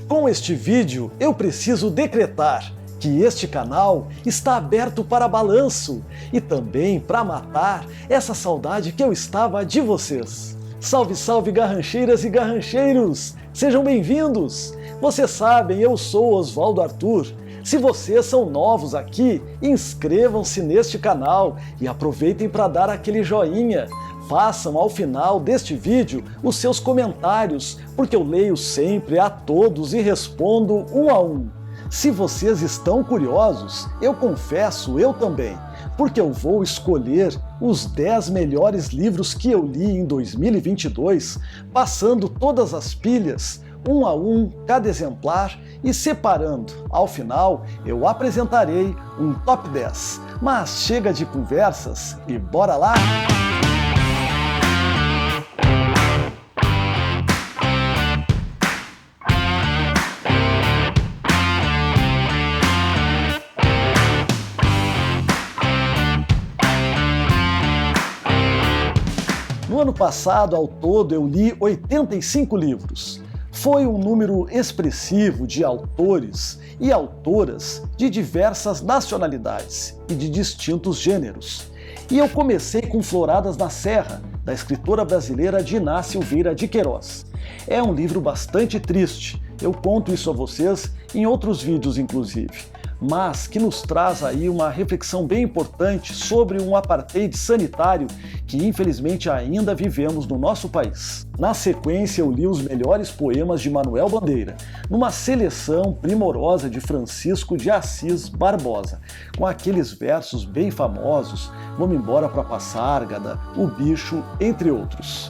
Com este vídeo, eu preciso decretar que este canal está aberto para balanço e também para matar essa saudade que eu estava de vocês. Salve, salve, garrancheiras e garrancheiros! Sejam bem-vindos! Vocês sabem, eu sou Oswaldo Arthur. Se vocês são novos aqui, inscrevam-se neste canal e aproveitem para dar aquele joinha. Façam ao final deste vídeo os seus comentários, porque eu leio sempre a todos e respondo um a um. Se vocês estão curiosos, eu confesso, eu também, porque eu vou escolher os 10 melhores livros que eu li em 2022, passando todas as pilhas, um a um, cada exemplar, e separando. Ao final, eu apresentarei um top 10. Mas chega de conversas e bora lá! No ano passado, ao todo, eu li 85 livros. Foi um número expressivo de autores e autoras de diversas nacionalidades e de distintos gêneros. E eu comecei com Floradas na Serra, da escritora brasileira Diná Silveira de Queiroz. É um livro bastante triste, eu conto isso a vocês em outros vídeos inclusive, mas que nos traz aí uma reflexão bem importante sobre um apartheid sanitário que infelizmente ainda vivemos no nosso país. Na sequência eu li os melhores poemas de Manuel Bandeira, numa seleção primorosa de Francisco de Assis Barbosa, com aqueles versos bem famosos, Vamos embora pra Passárgada, O Bicho, entre outros.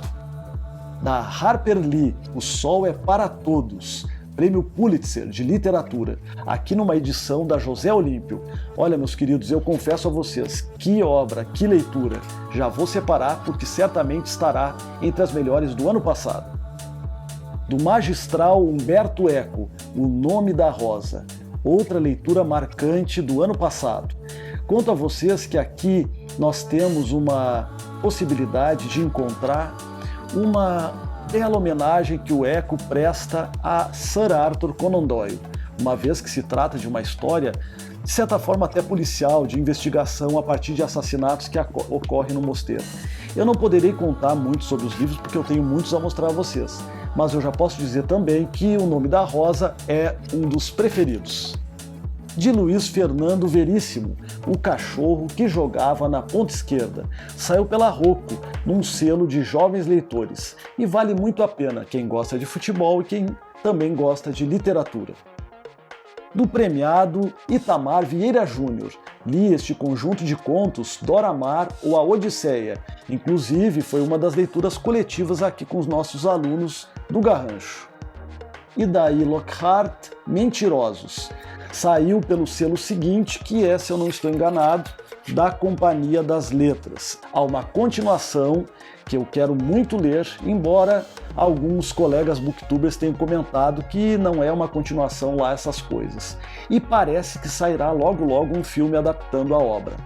Da Harper Lee, O Sol é para Todos, Prêmio Pulitzer de Literatura, aqui numa edição da José Olímpio. Olha, meus queridos, eu confesso a vocês, que obra, que leitura. Já vou separar porque certamente estará entre as melhores do ano passado. Do magistral Humberto Eco, O Nome da Rosa, outra leitura marcante do ano passado. Conto a vocês que aqui nós temos uma possibilidade de encontrar uma bela homenagem que o Eco presta a Sir Arthur Conan Doyle, uma vez que se trata de uma história, de certa forma até policial, de investigação a partir de assassinatos que ocorrem no mosteiro. Eu não poderei contar muito sobre os livros porque eu tenho muitos a mostrar a vocês, mas eu já posso dizer também que O Nome da Rosa é um dos preferidos. De Luiz Fernando Veríssimo, O Cachorro que Jogava na Ponta Esquerda. Saiu pela Rocco, num selo de jovens leitores, e vale muito a pena quem gosta de futebol e quem também gosta de literatura. Do premiado Itamar Vieira Júnior, li este conjunto de contos Dora Maar ou A Odisseia, inclusive foi uma das leituras coletivas aqui com os nossos alunos do Garrancho. E daí Lockhart, Mentirosos. Saiu pelo selo seguinte, que é, se eu não estou enganado, da Companhia das Letras. Há uma continuação que eu quero muito ler, embora alguns colegas booktubers tenham comentado que não é uma continuação lá essas coisas. E parece que sairá logo logo um filme adaptando a obra.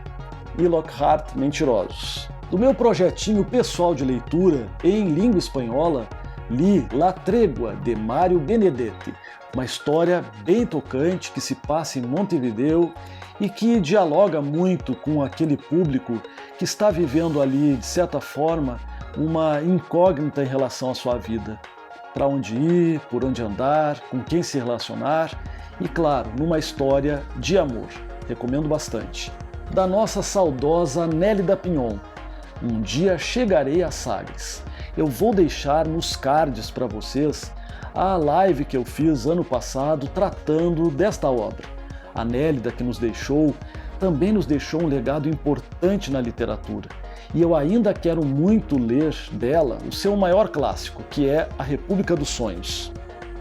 E Lockhart, Mentirosos. Do meu projetinho pessoal de leitura em língua espanhola, li La Trégua, de Mário Benedetti, uma história bem tocante que se passa em Montevideo e que dialoga muito com aquele público que está vivendo ali, de certa forma, uma incógnita em relação à sua vida. Para onde ir, por onde andar, com quem se relacionar e, claro, numa história de amor. Recomendo bastante. Da nossa saudosa Nélida Pinhon, Um Dia Chegarei a Sagres. Eu vou deixar nos cards para vocês a live que eu fiz ano passado tratando desta obra. A Nélida, que nos deixou, também nos deixou um legado importante na literatura. E eu ainda quero muito ler dela o seu maior clássico, que é A República dos Sonhos.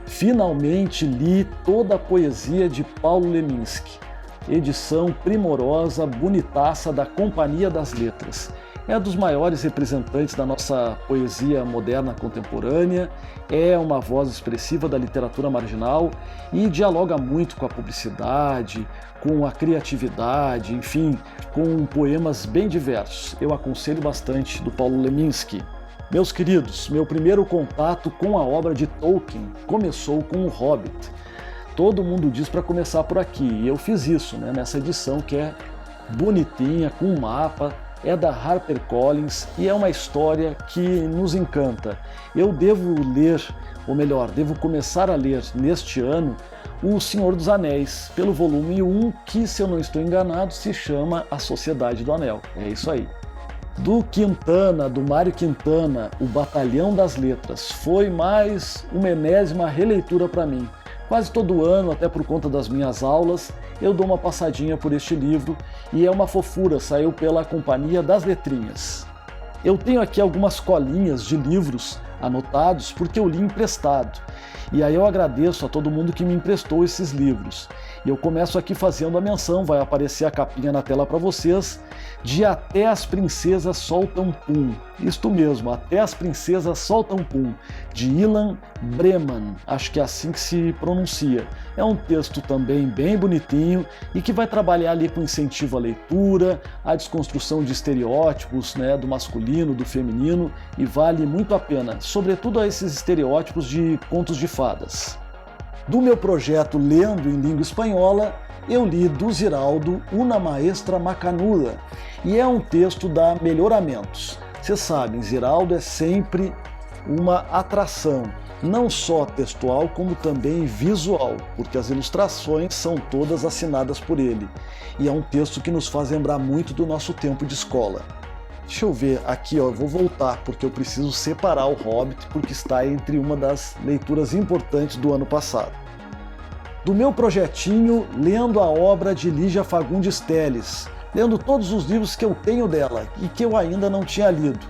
Finalmente li toda a poesia de Paulo Leminski, edição primorosa, bonitaça da Companhia das Letras. É dos maiores representantes da nossa poesia moderna contemporânea, é uma voz expressiva da literatura marginal e dialoga muito com a publicidade, com a criatividade, enfim, com poemas bem diversos. Eu aconselho bastante do Paulo Leminski. Meus queridos, meu primeiro contato com a obra de Tolkien começou com O Hobbit. Todo mundo diz para começar por aqui, e eu fiz isso, nessa edição que é bonitinha, com um mapa, é da HarperCollins e é uma história que nos encanta. Eu devo ler, ou melhor, devo começar a ler neste ano O Senhor dos Anéis, pelo volume 1, que, se eu não estou enganado, se chama A Sociedade do Anel. É isso aí. Do Quintana, do Mário Quintana, O Batalhão das Letras, foi mais uma enésima releitura para mim. Quase todo ano, até por conta das minhas aulas, eu dou uma passadinha por este livro e é uma fofura, saiu pela Companhia das Letrinhas. Eu tenho aqui algumas colinhas de livros anotados porque eu li emprestado. E aí eu agradeço a todo mundo que me emprestou esses livros. E eu começo aqui fazendo a menção, vai aparecer a capinha na tela para vocês, de Até as Princesas Soltam Pum. Isto mesmo, Até as Princesas Soltam Pum, de Ilan Breman, acho que é assim que se pronuncia. É um texto também bem bonitinho e que vai trabalhar ali com incentivo à leitura, a desconstrução de estereótipos, do masculino, do feminino, e vale muito a pena, sobretudo a esses estereótipos de contos de fadas. Do meu projeto Lendo em Língua Espanhola, eu li do Ziraldo Una Maestra Macanuda, e é um texto da Melhoramentos. Vocês sabem, Ziraldo é sempre uma atração, não só textual como também visual, porque as ilustrações são todas assinadas por ele, e é um texto que nos faz lembrar muito do nosso tempo de escola. Deixa eu ver aqui, eu vou voltar porque eu preciso separar o Hobbit porque está entre uma das leituras importantes do ano passado. Do meu projetinho, lendo a obra de Lígia Fagundes Telles, lendo todos os livros que eu tenho dela e que eu ainda não tinha lido.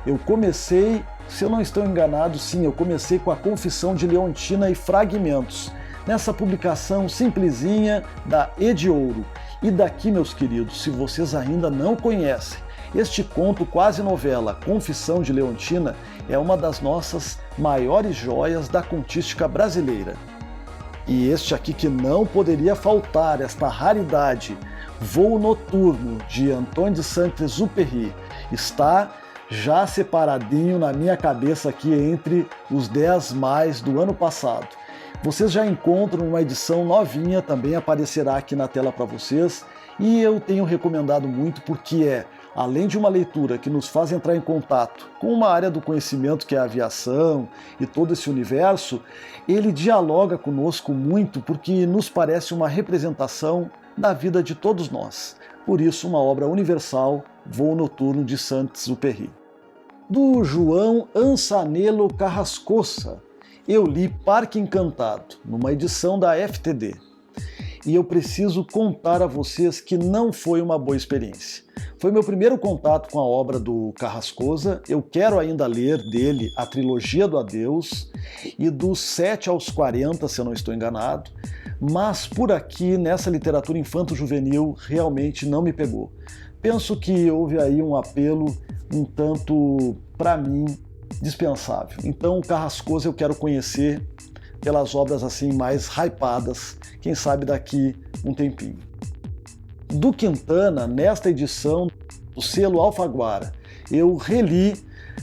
Eu comecei, se eu não estou enganado, sim, eu comecei com A Confissão de Leontina e Fragmentos, nessa publicação simplesinha da Ediouro. E daqui, meus queridos, se vocês ainda não conhecem, este conto quase novela, Confissão de Leontina, é uma das nossas maiores joias da contística brasileira. E este aqui que não poderia faltar, esta raridade, Voo Noturno, de Antoine de Saint-Exupéry, está já separadinho na minha cabeça aqui entre os 10 mais do ano passado. Vocês já encontram uma edição novinha, também aparecerá aqui na tela para vocês, e eu tenho recomendado muito porque além de uma leitura que nos faz entrar em contato com uma área do conhecimento que é a aviação e todo esse universo, ele dialoga conosco muito porque nos parece uma representação da vida de todos nós. Por isso, uma obra universal, Voo Noturno de Saint-Exupéry. Do João Ansanelo Carrascosa, eu li Parque Encantado, numa edição da FTD. E eu preciso contar a vocês que não foi uma boa experiência. Foi meu primeiro contato com a obra do Carrascosa, eu quero ainda ler dele a trilogia do Adeus, e dos 7 aos 40, se eu não estou enganado, mas por aqui, nessa literatura infanto-juvenil, realmente não me pegou. Penso que houve aí um apelo um tanto, para mim, dispensável. Então o Carrascosa eu quero conhecer pelas obras assim mais hypadas, quem sabe daqui um tempinho. Do Quintana, nesta edição do selo Alfaguara, eu reli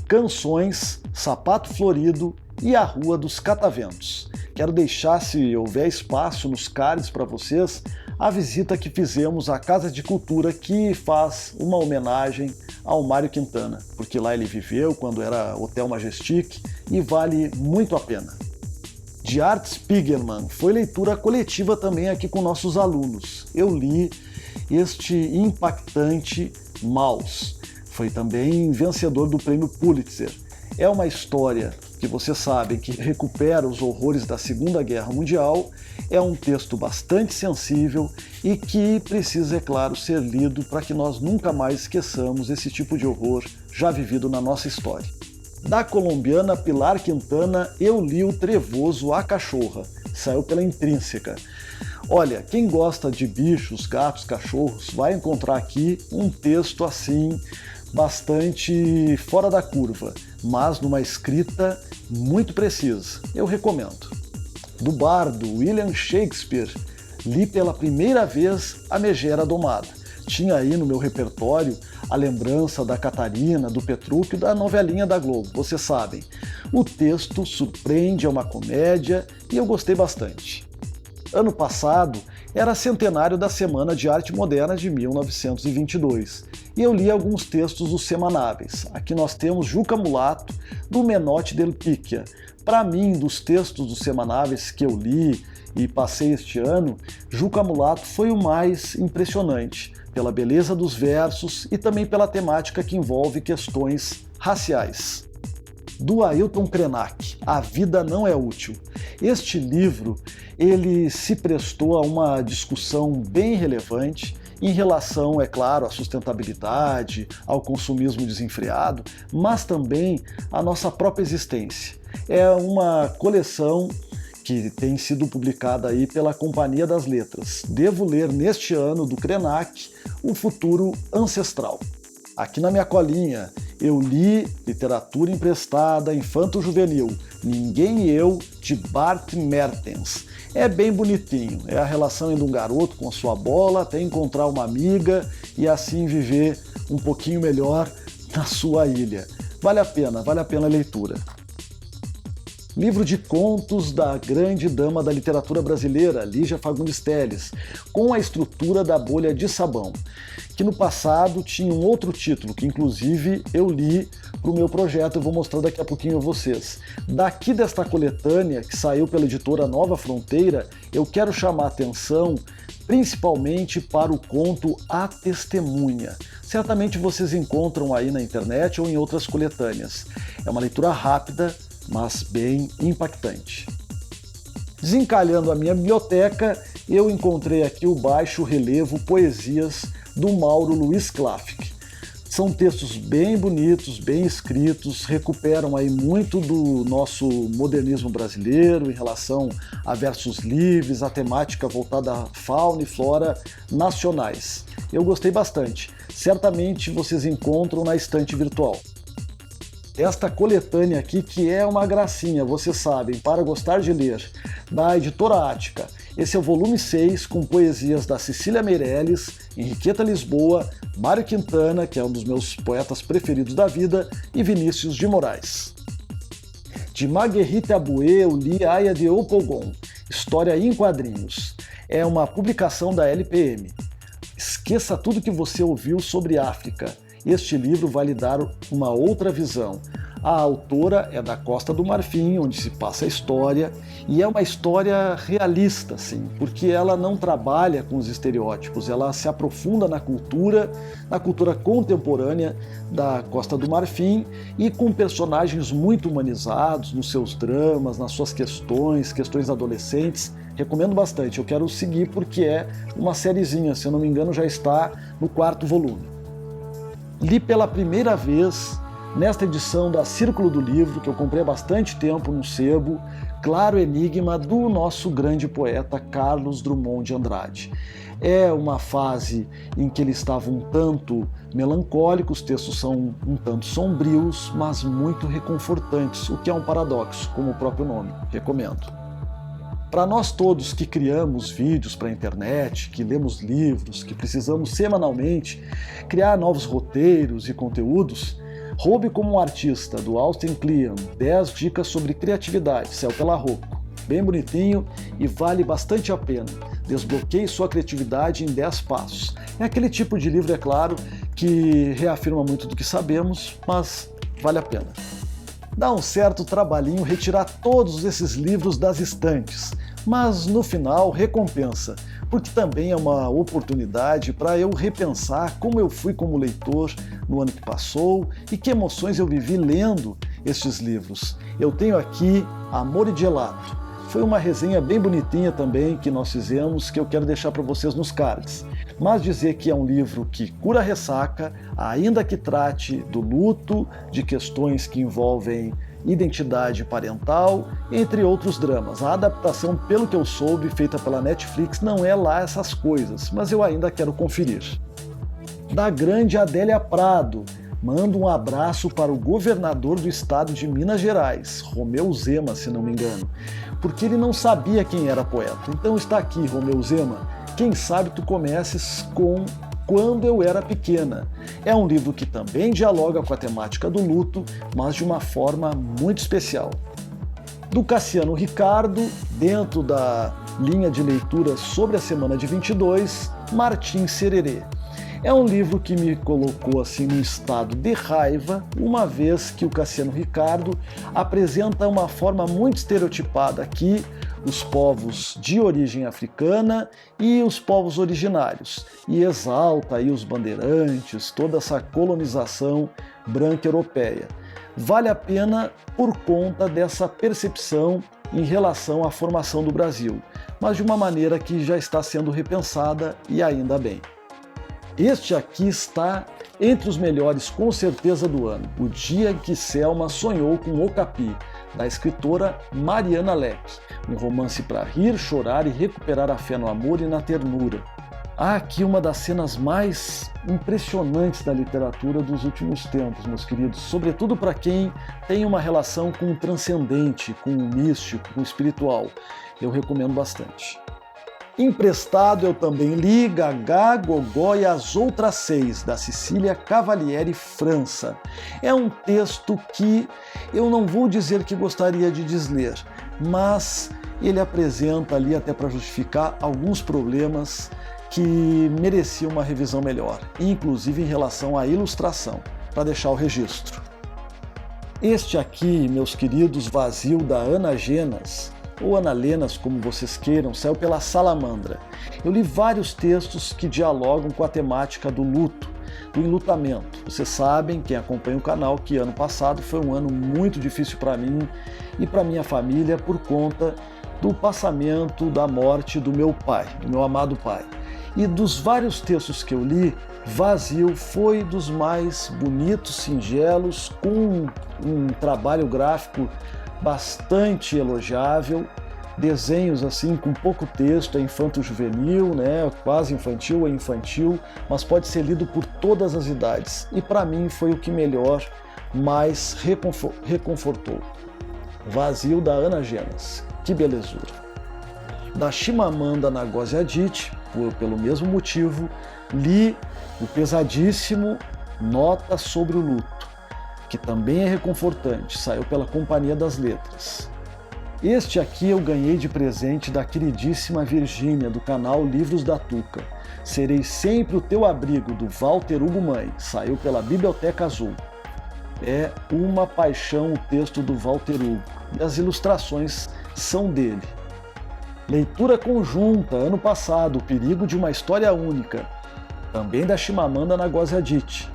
Canções, Sapato Florido e A Rua dos Cataventos. Quero deixar, se houver espaço nos cards para vocês, a visita que fizemos à Casa de Cultura, que faz uma homenagem ao Mário Quintana, porque lá ele viveu quando era Hotel Majestic e vale muito a pena. De Art Spiegelman, foi leitura coletiva também aqui com nossos alunos. Eu li este impactante Maus. Foi também vencedor do prêmio Pulitzer. É uma história que vocês sabem que recupera os horrores da Segunda Guerra Mundial, é um texto bastante sensível e que precisa, é claro, ser lido para que nós nunca mais esqueçamos esse tipo de horror já vivido na nossa história. Da colombiana Pilar Quintana, eu li o trevoso A Cachorra, saiu pela Intrínseca. Olha, quem gosta de bichos, gatos, cachorros, vai encontrar aqui um texto assim, bastante fora da curva, mas numa escrita muito precisa. Eu recomendo. Do bardo William Shakespeare, li pela primeira vez A Megera Domada. Tinha aí no meu repertório a lembrança da Catarina, do Petrúquio, da novelinha da Globo, vocês sabem. O texto surpreende, é uma comédia e eu gostei bastante. Ano passado era centenário da Semana de Arte Moderna de 1922 e eu li alguns textos dos Semanáveis. Aqui nós temos Juca Mulato, do Menotti del Picchia. Para mim, dos textos dos Semanáveis que eu li e passei este ano, Juca Mulato foi o mais impressionante, pela beleza dos versos e também pela temática que envolve questões raciais. Do Ailton Krenak, A Vida Não É Útil. Este livro, ele se prestou a uma discussão bem relevante em relação, é claro, à sustentabilidade, ao consumismo desenfreado, mas também à nossa própria existência. É uma coleção que tem sido publicada aí pela Companhia das Letras. Devo ler neste ano, do Krenak, O Futuro Ancestral. Aqui na minha colinha, eu li Literatura Emprestada Infanto-Juvenil, Ninguém e Eu, de Bart Mertens. É bem bonitinho, é a relação de um garoto com a sua bola até encontrar uma amiga e assim viver um pouquinho melhor na sua ilha. Vale a pena a leitura. Livro de contos da grande dama da literatura brasileira, Lígia Fagundes Telles, com a estrutura da Bolha de Sabão, que no passado tinha um outro título, que inclusive eu li para o meu projeto, eu vou mostrar daqui a pouquinho a vocês. Daqui desta coletânea, que saiu pela editora Nova Fronteira, eu quero chamar a atenção principalmente para o conto A Testemunha. Certamente vocês encontram aí na internet ou em outras coletâneas. É uma leitura rápida, mas bem impactante. Desencalhando a minha biblioteca, eu encontrei aqui o baixo relevo Poesias do Mauro Luiz Klafik. São textos bem bonitos, bem escritos, recuperam aí muito do nosso modernismo brasileiro em relação a versos livres, a temática voltada à fauna e flora nacionais. Eu gostei bastante. Certamente vocês encontram na estante virtual. Esta coletânea aqui, que é uma gracinha, vocês sabem, para gostar de ler, da editora Ática. Esse é o volume 6, com poesias da Cecília Meirelles, Henriqueta Lisboa, Mário Quintana, que é um dos meus poetas preferidos da vida, e Vinícius de Moraes. De Marguerite Aboué, eu li Aya de Opogon, História em Quadrinhos. É uma publicação da LPM. Esqueça tudo que você ouviu sobre África. Este livro vai lhe dar uma outra visão. A autora é da Costa do Marfim, onde se passa a história, e é uma história realista, sim, porque ela não trabalha com os estereótipos, ela se aprofunda na cultura contemporânea da Costa do Marfim e com personagens muito humanizados nos seus dramas, nas suas questões adolescentes. Recomendo bastante, eu quero seguir porque é uma sériezinha, se eu não me engano já está no 4º volume. Li pela primeira vez, nesta edição da Círculo do Livro, que eu comprei há bastante tempo no sebo, Claro Enigma, do nosso grande poeta Carlos Drummond de Andrade. É uma fase em que ele estava um tanto melancólico, os textos são um tanto sombrios, mas muito reconfortantes, o que é um paradoxo, como o próprio nome, recomendo. Para nós todos que criamos vídeos para a internet, que lemos livros, que precisamos semanalmente criar novos roteiros e conteúdos, Roube como um Artista, do Austin Kleon, 10 dicas sobre criatividade, saiu pela Rocco. Bem bonitinho e vale bastante a pena. Desbloqueie sua criatividade em 10 passos. É aquele tipo de livro, é claro, que reafirma muito do que sabemos, mas vale a pena. Dá um certo trabalhinho retirar todos esses livros das estantes, mas no final recompensa, porque também é uma oportunidade para eu repensar como eu fui como leitor no ano que passou e que emoções eu vivi lendo estes livros. Eu tenho aqui Amor e Gelato. Foi uma resenha bem bonitinha também que nós fizemos, que eu quero deixar para vocês nos cards. Mas dizer que é um livro que cura a ressaca, ainda que trate do luto, de questões que envolvem identidade parental, entre outros dramas. A adaptação, pelo que eu soube, feita pela Netflix, não é lá essas coisas, mas eu ainda quero conferir. Da grande Adélia Prado, mando um abraço para o governador do estado de Minas Gerais, Romeu Zema, se não me engano, porque ele não sabia quem era poeta. Então está aqui, Romeu Zema, quem sabe tu comeces com Quando Eu Era Pequena. É um livro que também dialoga com a temática do luto, mas de uma forma muito especial. Do Cassiano Ricardo, dentro da linha de leitura sobre a semana de 22, Martim Sererê. É um livro que me colocou assim num estado de raiva, uma vez que o Cassiano Ricardo apresenta uma forma muito estereotipada aqui os povos de origem africana e os povos originários, e exalta aí os bandeirantes, toda essa colonização branca europeia. Vale a pena por conta dessa percepção em relação à formação do Brasil, mas de uma maneira que já está sendo repensada e ainda bem. Este aqui está entre os melhores com certeza do ano, O Dia em que Selma Sonhou com Okapi, da escritora Mariana Leque, um romance para rir, chorar e recuperar a fé no amor e na ternura. Há aqui uma das cenas mais impressionantes da literatura dos últimos tempos, meus queridos, sobretudo para quem tem uma relação com o transcendente, com o místico, com o espiritual. Eu recomendo bastante. Emprestado eu também li Gagá, Gogó e as Outras Seis, da Cecília Cavalieri França. É um texto que eu não vou dizer que gostaria de desler, mas ele apresenta ali, até para justificar, alguns problemas que mereciam uma revisão melhor, inclusive em relação à ilustração, para deixar o registro. Este aqui, meus queridos, Vazio, da Ana Genas, ou Ana Lenas, como vocês queiram, saiu pela Salamandra. Eu li vários textos que dialogam com a temática do luto, do enlutamento. Vocês sabem, quem acompanha o canal, que ano passado foi um ano muito difícil para mim e para minha família por conta do passamento, da morte do meu pai, do meu amado pai. E dos vários textos que eu li, Vazio foi dos mais bonitos, singelos, com um trabalho gráfico bastante elogiável, desenhos assim com pouco texto, é infanto-juvenil, né? Quase infantil, é infantil, mas pode ser lido por todas as idades. E para mim foi o que melhor, mais reconfortou. Vazio, da Ana Genas, que belezura. Da Chimamanda Ngozi Adichie, pelo mesmo motivo, li o pesadíssimo Nota sobre o Luto, que também é reconfortante, saiu pela Companhia das Letras. Este aqui eu ganhei de presente da queridíssima Virgínia, do canal Livros da Tuca. Serei Sempre o Teu Abrigo, do Walter Hugo Mãe, saiu pela Biblioteca Azul. É uma paixão o texto do Walter Hugo, e as ilustrações são dele. Leitura conjunta, ano passado, O Perigo de uma História Única, também da Chimamanda Ngozi Adichie.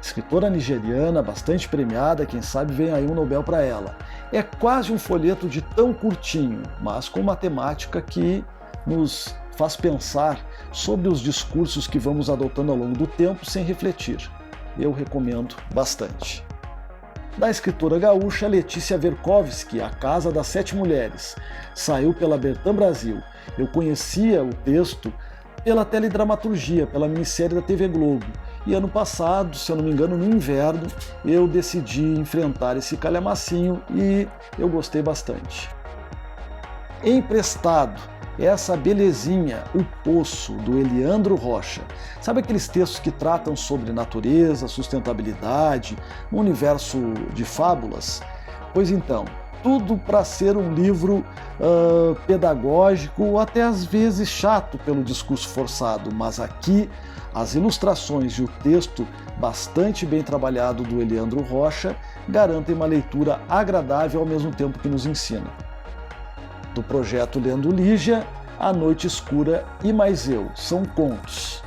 Escritora nigeriana, bastante premiada, quem sabe vem aí um Nobel para ela. É quase um folheto de tão curtinho, mas com uma temática que nos faz pensar sobre os discursos que vamos adotando ao longo do tempo sem refletir. Eu recomendo bastante. Da escritora gaúcha Letícia Verkovsky, A Casa das Sete Mulheres, saiu pela Bertam Brasil. Eu conhecia o texto pela teledramaturgia, pela minissérie da TV Globo. E ano passado, se eu não me engano, no inverno, eu decidi enfrentar esse calhamacinho e eu gostei bastante. Emprestado, essa belezinha, O Poço, do Eliandro Rocha. Sabe aqueles textos que tratam sobre natureza, sustentabilidade, um universo de fábulas? Pois então, tudo para ser um livro pedagógico ou até às vezes chato pelo discurso forçado, mas aqui as ilustrações e o texto bastante bem trabalhado do Eliandro Rocha garantem uma leitura agradável ao mesmo tempo que nos ensina. Do projeto Lendo Lígia, A Noite Escura e Mais Eu, são contos.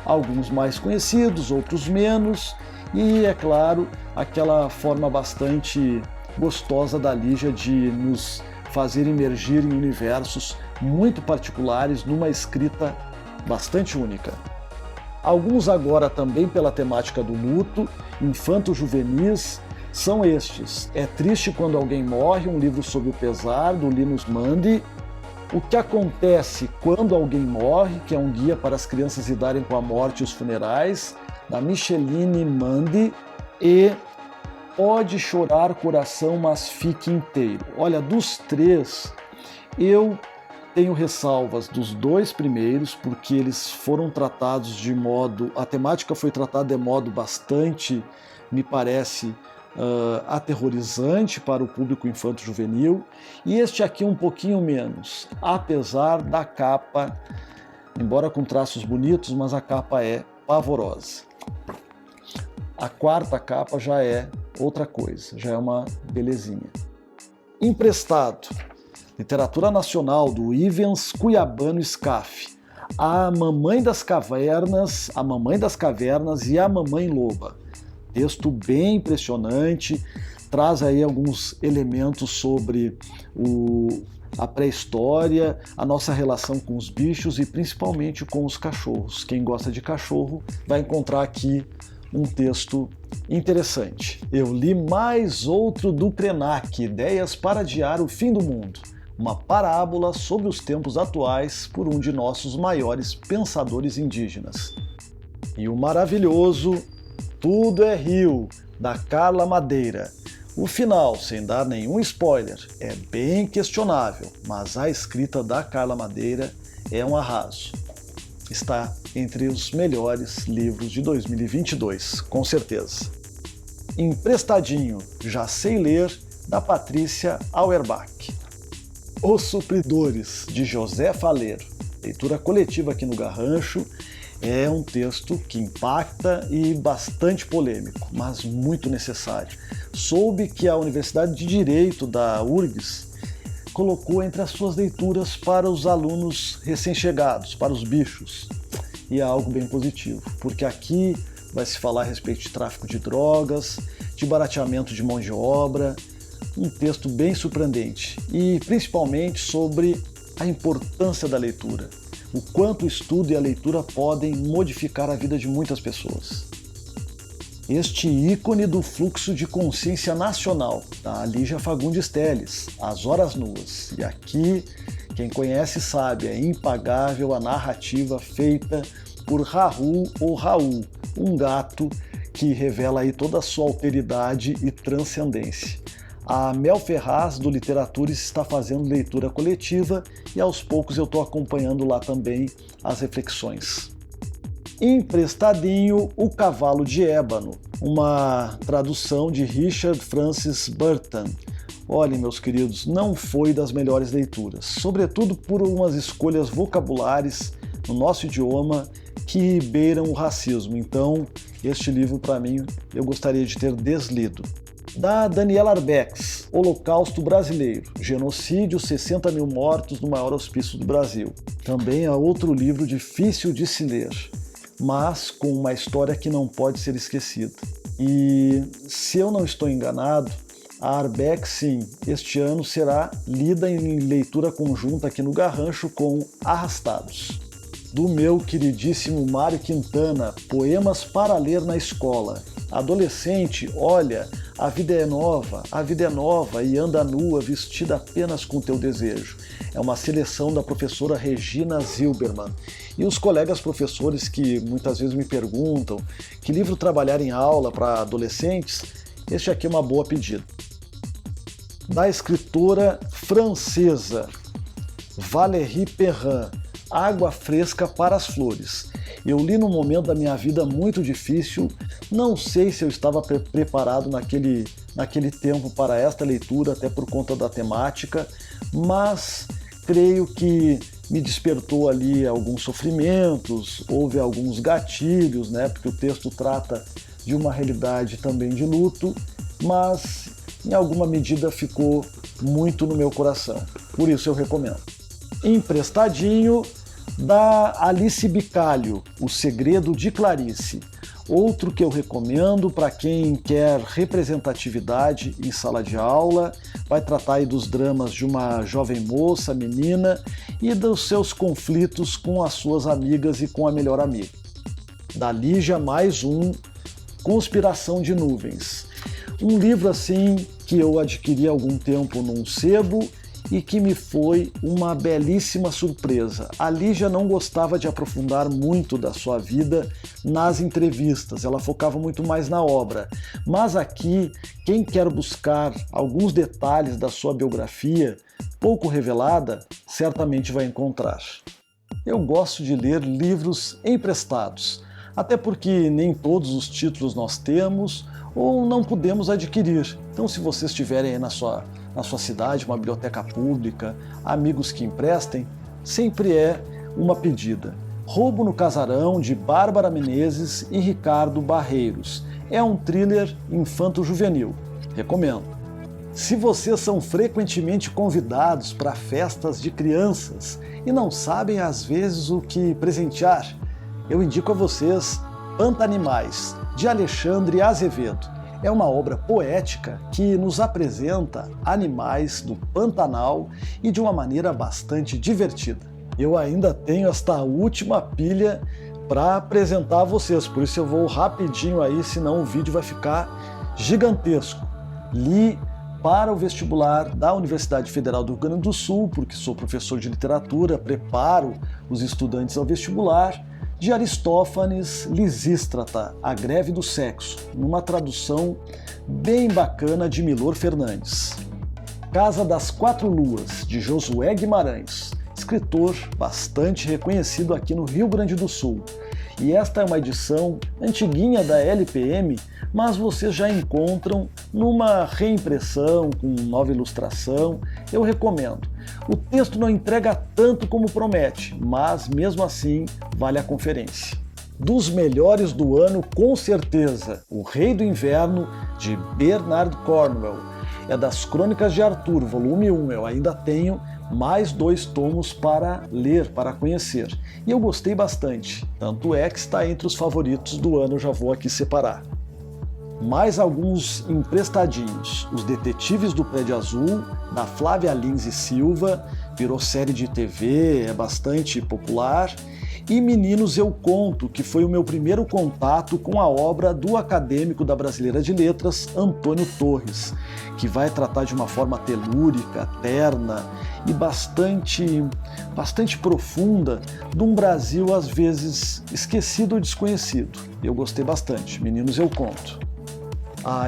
Alguns mais conhecidos, outros menos, e, é claro, aquela forma bastante gostosa da Lígia de nos fazer emergir em universos muito particulares numa escrita bastante única. Alguns agora também pela temática do luto, infanto-juvenis, são estes. É Triste Quando Alguém Morre, um livro sobre o pesar, do Linus Mandi. O que Acontece Quando Alguém Morre, que é um guia para as crianças lidarem com a morte e os funerais, da Micheline Mandi. E Pode Chorar Coração, Mas Fique Inteiro. Olha, dos três, eu Tenho ressalvas dos dois primeiros, porque eles foram tratados de modo... A temática foi tratada de modo bastante, me parece, aterrorizante para o público infanto-juvenil, e este aqui um pouquinho menos, apesar da capa, embora com traços bonitos, mas a capa é pavorosa. A quarta capa já é outra coisa, já é uma belezinha. Emprestado, literatura nacional do Ivens Cuiabano Scaff, A Mamãe das Cavernas e A Mamãe Loba. Texto bem impressionante, traz aí alguns elementos sobre a pré-história, a nossa relação com os bichos e principalmente com os cachorros. Quem gosta de cachorro vai encontrar aqui um texto interessante. Eu li mais outro do Krenak, Ideias para Adiar o Fim do Mundo, uma parábola sobre os tempos atuais por um de nossos maiores pensadores indígenas. E o maravilhoso Tudo é Rio, da Carla Madeira. O final, sem dar nenhum spoiler, é bem questionável, mas a escrita da Carla Madeira é um arraso. Está entre os melhores livros de 2022, com certeza. Emprestadinho, Já Sei Ler, da Patrícia Auerbach. Os Supridores, de José Faleiro. Leitura coletiva aqui no Garrancho. É um texto que impacta e bastante polêmico, mas muito necessário. Soube que a Universidade de Direito da URGS colocou entre as suas leituras para os alunos recém-chegados, para os bichos. E é algo bem positivo, porque aqui vai se falar a respeito de tráfico de drogas, de barateamento de mão de obra, um texto bem surpreendente e principalmente sobre a importância da leitura. O quanto o estudo e a leitura podem modificar a vida de muitas pessoas. Este ícone do fluxo de consciência nacional, da Lígia Fagundes Telles, As Horas Nuas. E aqui, quem conhece sabe, é impagável a narrativa feita por Raul ou Raul, um gato que revela aí toda a sua alteridade e transcendência. A Mel Ferraz, do Literaturas, está fazendo leitura coletiva e aos poucos eu estou acompanhando lá também as reflexões. Emprestadinho, O Cavalo de Ébano, uma tradução de Richard Francis Burton. Olhem, meus queridos, não foi das melhores leituras, sobretudo por umas escolhas vocabulares no nosso idioma que beiram o racismo. Então, este livro, para mim, eu gostaria de ter deslido. Da Daniela Arbex, Holocausto Brasileiro, Genocídio, 60 mil mortos no maior hospício do Brasil. Também é outro livro difícil de se ler, mas com uma história que não pode ser esquecida. E, se eu não estou enganado, a Arbex, sim, este ano será lida em leitura conjunta aqui no Garrancho com Arrastados. Do meu queridíssimo Mário Quintana, Poemas para Ler na Escola. Adolescente, olha, a vida é nova e anda nua, vestida apenas com teu desejo. É uma seleção da professora Regina Zilberman. E os colegas professores que muitas vezes me perguntam que livro trabalhar em aula para adolescentes, este aqui é uma boa pedida. Da escritora francesa Valérie Perrin, Água Fresca para as Flores. Eu li num momento da minha vida muito difícil, não sei se eu estava preparado naquele tempo para esta leitura, até por conta da temática, mas creio que me despertou ali alguns sofrimentos, houve alguns gatilhos, né, porque o texto trata de uma realidade também de luto, mas em alguma medida ficou muito no meu coração, por isso eu recomendo. Emprestadinho, da Alice Bicalho, O Segredo de Clarice. Outro que eu recomendo para quem quer representatividade em sala de aula, vai tratar aí dos dramas de uma jovem moça, menina, e dos seus conflitos com as suas amigas e com a melhor amiga. Da Lígia, mais um, Conspiração de Nuvens. Um livro assim que eu adquiri há algum tempo num sebo, e que me foi uma belíssima surpresa. A Lígia não gostava de aprofundar muito da sua vida nas entrevistas, ela focava muito mais na obra. Mas aqui, quem quer buscar alguns detalhes da sua biografia, pouco revelada, certamente vai encontrar. Eu gosto de ler livros emprestados, até porque nem todos os títulos nós temos ou não podemos adquirir. Então, se vocês tiverem aí na sua cidade uma biblioteca pública, amigos que emprestem, sempre é uma pedida. Roubo no Casarão, de Bárbara Menezes e Ricardo Barreiros. É um thriller infanto-juvenil. Recomendo. Se vocês são frequentemente convidados para festas de crianças e não sabem às vezes o que presentear, eu indico a vocês Pantanimais, de Alexandre Azevedo. É uma obra poética que nos apresenta animais do Pantanal e de uma maneira bastante divertida. Eu ainda tenho esta última pilha para apresentar a vocês, por isso eu vou rapidinho aí, senão o vídeo vai ficar gigantesco. Li para o vestibular da Universidade Federal do Rio Grande do Sul, porque sou professor de literatura, preparo os estudantes ao vestibular, de Aristófanes Lisístrata, A Greve do Sexo, numa tradução bem bacana de Milor Fernandes. Casa das Quatro Luas, de Josué Guimarães, escritor bastante reconhecido aqui no Rio Grande do Sul. E esta é uma edição antiguinha da LPM, mas vocês já encontram numa reimpressão com nova ilustração. Eu recomendo. O texto não entrega tanto como promete, mas mesmo assim vale a conferência. Dos melhores do ano, com certeza, O Rei do Inverno, de Bernard Cornwell. É das Crônicas de Arthur, volume 1. Eu ainda tenho mais 2 tomos para ler, para conhecer. E eu gostei bastante, tanto é que está entre os favoritos do ano, já vou aqui separar. Mais alguns emprestadinhos. Os Detetives do Prédio Azul, da Flávia Lins e Silva, virou série de TV, é bastante popular. E Meninos Eu Conto, que foi o meu primeiro contato com a obra do acadêmico da Brasileira de Letras, Antônio Torres, que vai tratar de uma forma telúrica, terna e bastante profunda de um Brasil às vezes esquecido ou desconhecido. Eu gostei bastante. Meninos Eu Conto.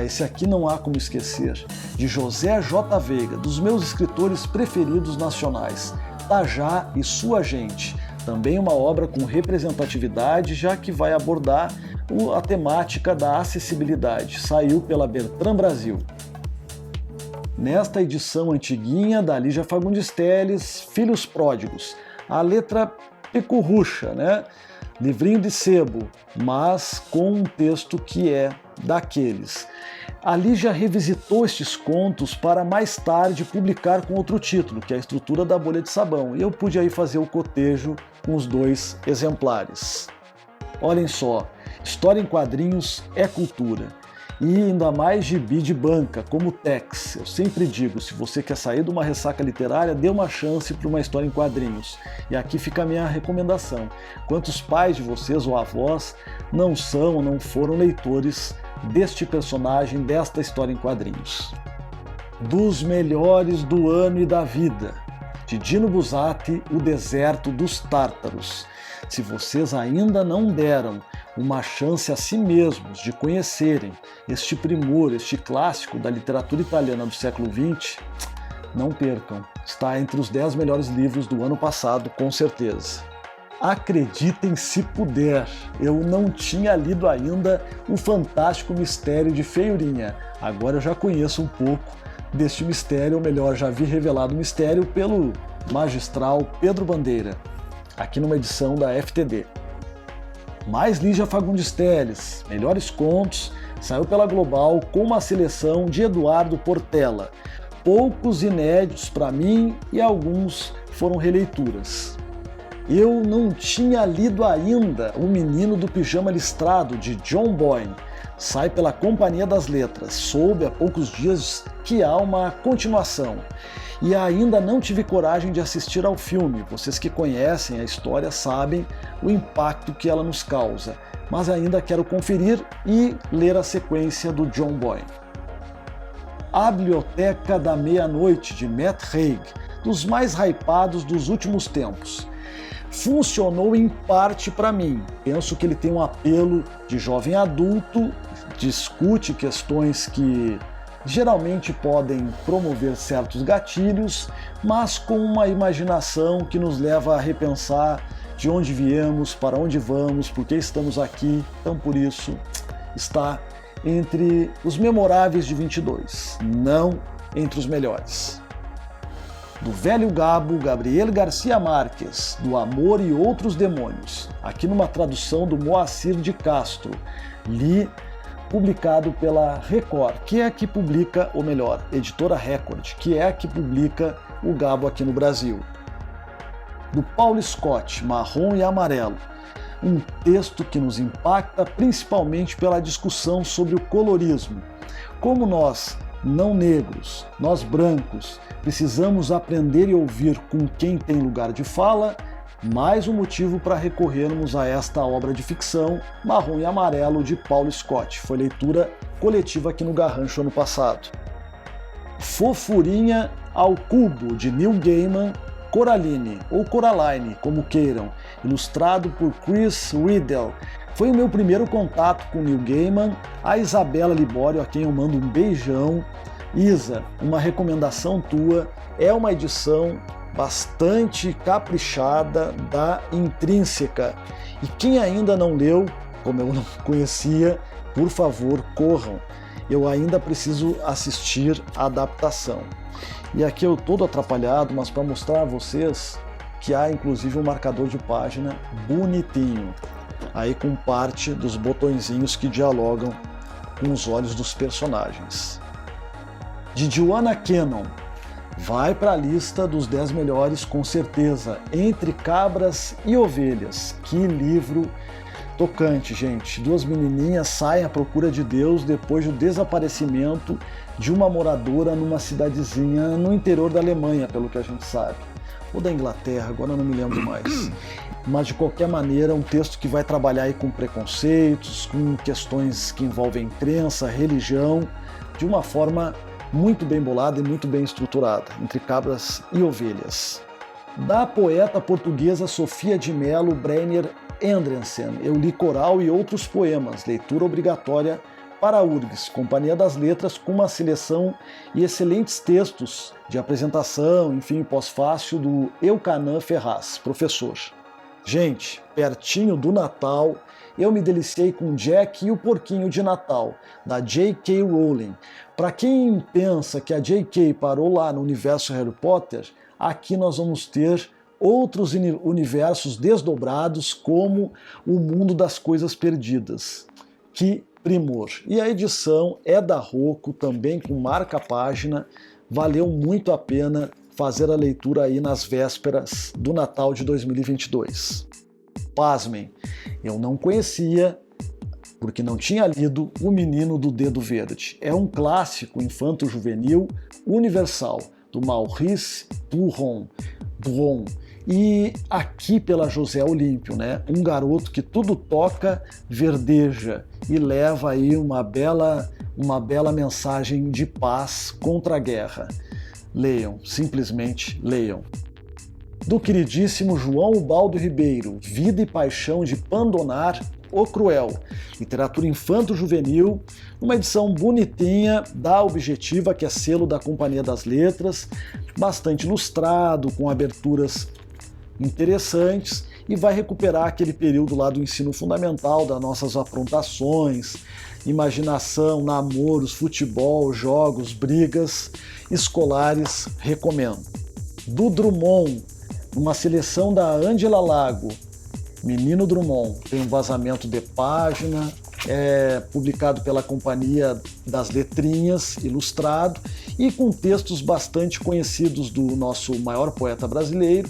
Esse aqui não há como esquecer, de José J. Veiga, dos meus escritores preferidos nacionais, Tajá e Sua Gente. Também uma obra com representatividade, já que vai abordar a temática da acessibilidade. Saiu pela Bertrand Brasil. Nesta edição antiguinha da Lígia Fagundes Telles, Filhos Pródigos. A letra picurrucha, né? Livrinho de sebo, mas com um texto que é daqueles. A Lígia revisitou estes contos para mais tarde publicar com outro título, que é A Estrutura da Bolha de Sabão, e eu pude aí fazer o cotejo com os 2 exemplares. Olhem só, história em quadrinhos é cultura. E ainda mais gibi de banca, como Tex. Eu sempre digo, se você quer sair de uma ressaca literária, dê uma chance para uma história em quadrinhos. E aqui fica a minha recomendação. Quantos pais de vocês ou avós não foram leitores deste personagem, desta história em quadrinhos? Dos melhores do ano e da vida, de Dino Buzzati, O Deserto dos Tártaros. Se vocês ainda não deram uma chance a si mesmos de conhecerem este primor, este clássico da literatura italiana do século XX, não percam. Está entre os 10 melhores livros do ano passado, com certeza. Acreditem se puder, eu não tinha lido ainda O Fantástico Mistério de Feiurinha. Agora eu já conheço um pouco deste mistério, ou melhor, já vi revelado o mistério pelo magistral Pedro Bandeira, aqui numa edição da FTD. Mais Lígia Fagundes Telles, Melhores Contos, saiu pela Global com uma seleção de Eduardo Portela. Poucos inéditos para mim e alguns foram releituras. Eu não tinha lido ainda O Menino do Pijama Listrado, de John Boyne. Sai pela Companhia das Letras. Soube há poucos dias que há uma continuação. E ainda não tive coragem de assistir ao filme. Vocês que conhecem a história sabem o impacto que ela nos causa. Mas ainda quero conferir e ler a sequência do John Boyne. A Biblioteca da Meia-Noite, de Matt Haig, dos mais hypados dos últimos tempos. Funcionou em parte para mim. Penso que ele tem um apelo de jovem adulto, discute questões que geralmente podem promover certos gatilhos, mas com uma imaginação que nos leva a repensar de onde viemos, para onde vamos, por que estamos aqui. Então, por isso, está entre os memoráveis de 22, não entre os melhores. Do Velho Gabo, Gabriel Garcia Marques, do Amor e Outros Demônios, aqui numa tradução do Moacir de Castro, li, publicado pela Record, que é a que publica, ou melhor, Editora Record, que é a que publica o Gabo aqui no Brasil. Do Paulo Scott, Marrom e Amarelo, um texto que nos impacta principalmente pela discussão sobre o colorismo. Como nós, não negros, nós brancos, precisamos aprender e ouvir com quem tem lugar de fala, mais um motivo para recorrermos a esta obra de ficção, Marrom e Amarelo, de Paulo Scott. Foi leitura coletiva aqui no Garrancho ano passado. Fofurinha ao Cubo, de Neil Gaiman, Coraline, ou Coraline, como queiram, ilustrado por Chris Riddell. Foi o meu primeiro contato com Neil Gaiman, a Isabela Libório, a quem eu mando um beijão. Isa, uma recomendação tua, é uma edição bastante caprichada da Intrínseca. E quem ainda não leu, como eu não conhecia, por favor, corram. Eu ainda preciso assistir a adaptação. E aqui eu todo atrapalhado, mas para mostrar a vocês que há inclusive um marcador de página bonitinho, aí com parte dos botõezinhos que dialogam com os olhos dos personagens. De Joanna Cannon, vai para a lista dos 10 melhores com certeza, Entre Cabras e Ovelhas. Que livro tocante, gente. Duas menininhas saem à procura de Deus depois do desaparecimento de uma moradora numa cidadezinha no interior da Alemanha, pelo que a gente sabe. Ou da Inglaterra, agora eu não me lembro mais. Mas de qualquer maneira, um texto que vai trabalhar aí com preconceitos, com questões que envolvem crença, religião, de uma forma muito bem bolada e muito bem estruturada, Entre Cabras e Ovelhas. Da poeta portuguesa Sofia de Mello Brenner Andrensen, eu li Coral e Outros Poemas, leitura obrigatória para a URGS, Companhia das Letras, com uma seleção e excelentes textos de apresentação, enfim, pós-fácil do Eucanã Ferraz, professor. Gente, pertinho do Natal, eu me deliciei com Jack e o Porquinho de Natal, da J.K. Rowling. Para quem pensa que a J.K. parou lá no universo Harry Potter, aqui nós vamos ter outros universos desdobrados, como o Mundo das Coisas Perdidas. Que primor! E a edição é da Rocco, também com marca-página, valeu muito a pena fazer a leitura aí nas vésperas do Natal de 2022. Pasmem, eu não conhecia, porque não tinha lido, O Menino do Dedo Verde. É um clássico infanto-juvenil universal, do Maurice Duron. E aqui pela José Olímpio, né? Um garoto que tudo toca, verdeja e leva aí uma bela mensagem de paz contra a guerra. Leiam, simplesmente leiam. Do queridíssimo João Ubaldo Ribeiro, Vida e Paixão de Pandonar, o Cruel, literatura infanto-juvenil, uma edição bonitinha da Objetiva, que é selo da Companhia das Letras, bastante ilustrado, com aberturas interessantes, e vai recuperar aquele período lá do ensino fundamental, das nossas aprontações, imaginação, namoros, futebol, jogos, brigas escolares, recomendo. Do Drummond, uma seleção da Ângela Lago, Menino Drummond, tem um vazamento de página, é publicado pela Companhia das Letrinhas, ilustrado, e com textos bastante conhecidos do nosso maior poeta brasileiro,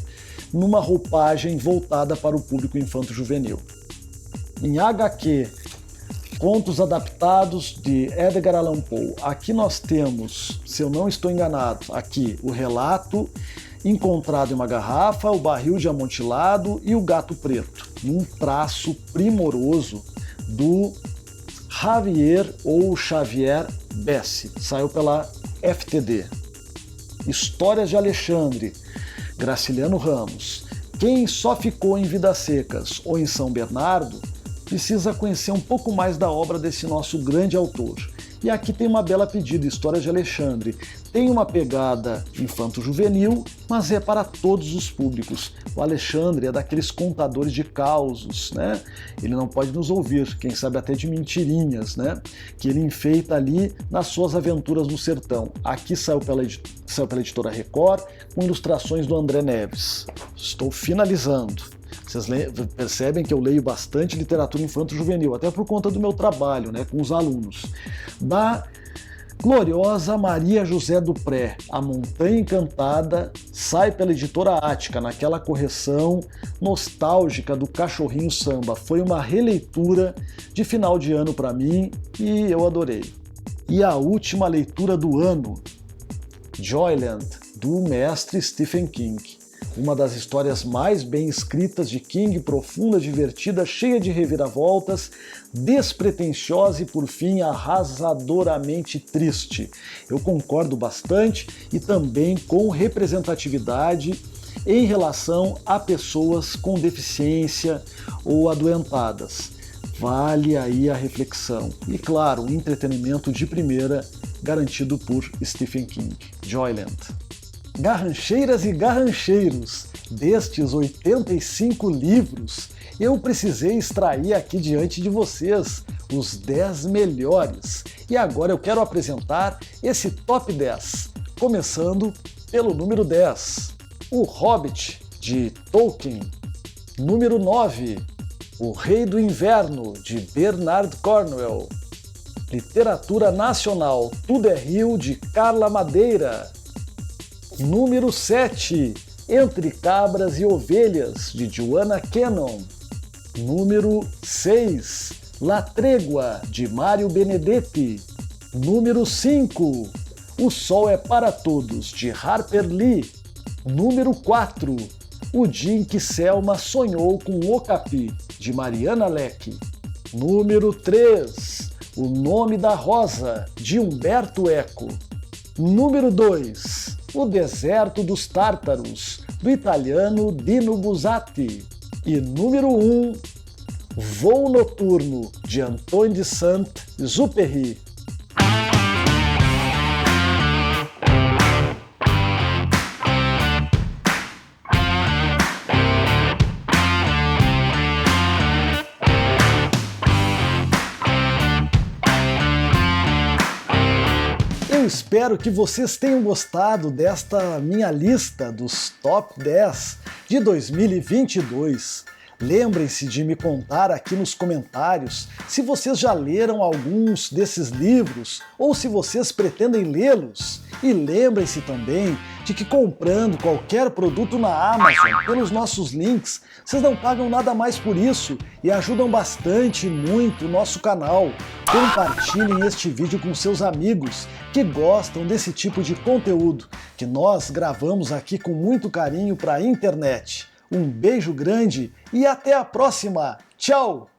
numa roupagem voltada para o público infanto-juvenil. Em HQ, Contos Adaptados de Edgar Allan Poe. Aqui nós temos, se eu não estou enganado, aqui o relato Encontrado em uma Garrafa, O Barril de Amontilado e O Gato Preto, num traço primoroso do Javier ou Xavier Bessi, saiu pela FTD. Histórias de Alexandre, Graciliano Ramos. Quem só ficou em Vidas Secas ou em São Bernardo precisa conhecer um pouco mais da obra desse nosso grande autor. E aqui tem uma bela pedida, História de Alexandre. Tem uma pegada infanto-juvenil, mas é para todos os públicos. O Alexandre é daqueles contadores de causos, né? Ele não pode nos ouvir, quem sabe até de mentirinhas, né? Que ele enfeita ali nas suas aventuras no sertão. Aqui saiu pela editora Record, com ilustrações do André Neves. Estou finalizando. Vocês percebem que eu leio bastante literatura infanto-juvenil, até por conta do meu trabalho, né, com os alunos. Da gloriosa Maria José Dupré, A Montanha Encantada, sai pela editora Ática, naquela correção nostálgica do Cachorrinho Samba. Foi uma releitura de final de ano para mim e eu adorei. E a última leitura do ano, Joyland, do mestre Stephen King. Uma das histórias mais bem escritas de King, profunda, divertida, cheia de reviravoltas, despretensiosa e, por fim, arrasadoramente triste. Eu concordo bastante e também com representatividade em relação a pessoas com deficiência ou adoentadas. Vale aí a reflexão. E, claro, um entretenimento de primeira garantido por Stephen King. Joyland. Garrancheiras e garrancheiros, destes 85 livros, eu precisei extrair aqui diante de vocês os 10 melhores. E agora eu quero apresentar esse top 10, começando pelo número 10, O Hobbit, de Tolkien. Número 9, O Rei do Inverno, de Bernard Cornwell. Literatura nacional, Tudo é Rio, de Carla Madeira. Número 7, Entre Cabras e Ovelhas, de Joanna Cannon. Número 6, La Trégua, de Mário Benedetti. Número 5, O Sol é para Todos, de Harper Lee. Número 4, O Dia em que Selma Sonhou com Okapi, de Mariana Leque. Número 3, O Nome da Rosa, de Humberto Eco. Número 2, O Deserto dos Tártaros, do italiano Dino Buzzati. E número 1, Voo Noturno, de Antoine de Saint-Exupéry. Eu espero que vocês tenham gostado desta minha lista dos Top 10 de 2022. Lembrem-se de me contar aqui nos comentários se vocês já leram alguns desses livros ou se vocês pretendem lê-los. E lembrem-se também de que comprando qualquer produto na Amazon pelos nossos links, vocês não pagam nada mais por isso e ajudam bastante muito o nosso canal. Compartilhem este vídeo com seus amigos que gostam desse tipo de conteúdo que nós gravamos aqui com muito carinho para a internet. Um beijo grande e até a próxima! Tchau!